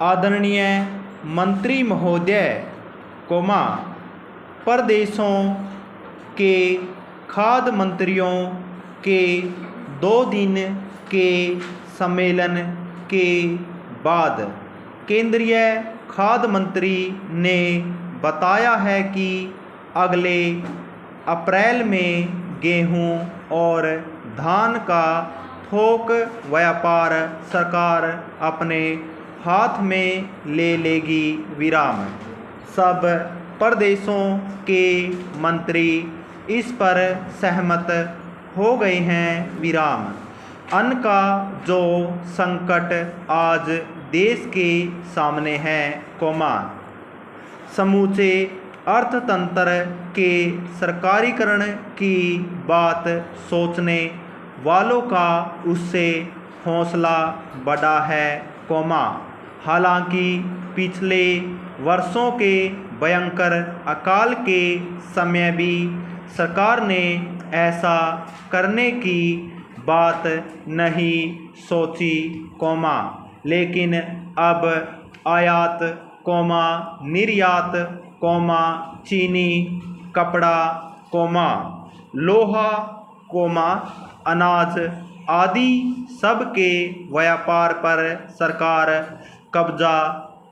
आदरणीय मंत्री महोदय, प्रदेशों के खाद्य मंत्रियों के 2 दिन के सम्मेलन के बाद केंद्रीय खाद्य मंत्री ने बताया है कि अगले अप्रैल में गेहूं और धान का थोक व्यापार सरकार अपने हाथ में ले लेगी। सब प्रदेशों के मंत्री इस पर सहमत हो गए हैं। अन्न का जो संकट आज देश के सामने है, समूचे अर्थतंत्र के सरकारीकरण की बात सोचने वालों का उससे हौसला बढ़ा है, हालांकि पिछले वर्षों के भयंकर अकाल के समय भी सरकार ने ऐसा करने की बात नहीं सोची, लेकिन अब आयात, निर्यात, चीनी, कपड़ा, लोहा, अनाज आदि सब के व्यापार पर सरकार कब्जा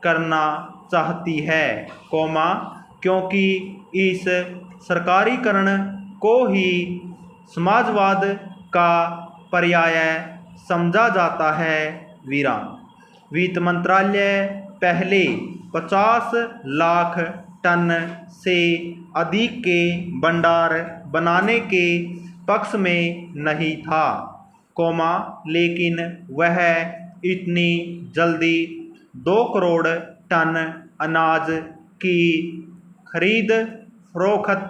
करना चाहती है, क्योंकि इस सरकारीकरण को ही समाजवाद का पर्याय समझा जाता है। वित्त मंत्रालय पहले 50 लाख टन से अधिक के भंडार बनाने के पक्ष में नहीं था, लेकिन वह इतनी जल्दी 2 करोड़ टन अनाज की खरीद फरोख्त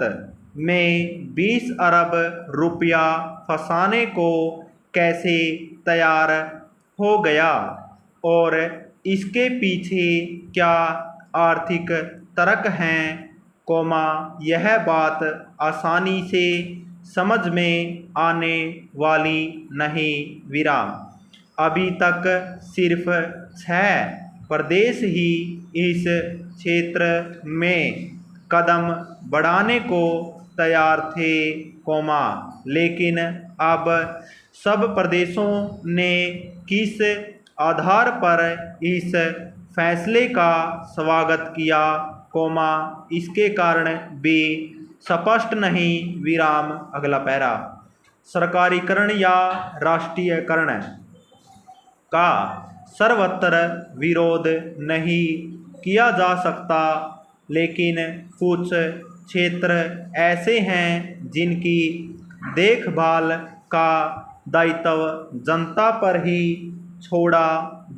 में 20 अरब रुपया फंसाने को कैसे तैयार हो गया और इसके पीछे क्या आर्थिक तर्क हैं, यह बात आसानी से समझ में आने वाली नहीं। अभी तक सिर्फ 6 प्रदेश ही इस क्षेत्र में कदम बढ़ाने को तैयार थे, लेकिन अब सब प्रदेशों ने किस आधार पर इस फैसले का स्वागत किया, इसके कारण भी स्पष्ट नहीं। अगला पैरा। सरकारीकरण या राष्ट्रीयकरण का सर्वत्र विरोध नहीं किया जा सकता, लेकिन कुछ क्षेत्र ऐसे हैं जिनकी देखभाल का दायित्व जनता पर ही छोड़ा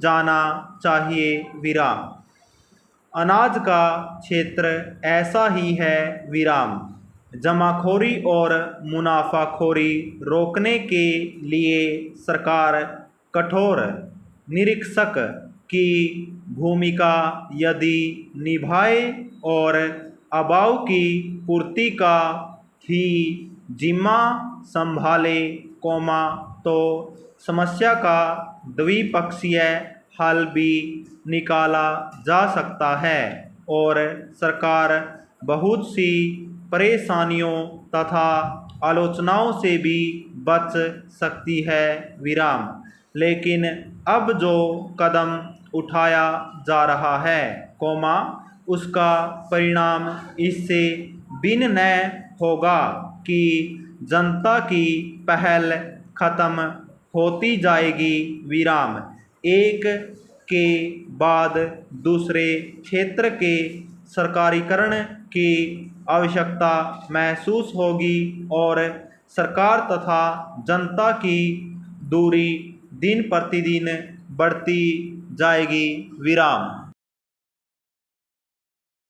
जाना चाहिए। अनाज का क्षेत्र ऐसा ही है। जमाखोरी और मुनाफाखोरी रोकने के लिए सरकार कठोर निरीक्षक की भूमिका यदि निभाए और अभाव की पूर्ति का ही जिम्मा संभाले, तो समस्या का द्विपक्षीय हल भी निकाला जा सकता है और सरकार बहुत सी परेशानियों तथा आलोचनाओं से भी बच सकती है। लेकिन अब जो कदम उठाया जा रहा है, उसका परिणाम इससे भिन्न न होगा कि जनता की पहल खत्म होती जाएगी। एक के बाद दूसरे क्षेत्र के सरकारीकरण की आवश्यकता महसूस होगी और सरकार तथा जनता की दूरी दिन प्रतिदिन बढ़ती जाएगी।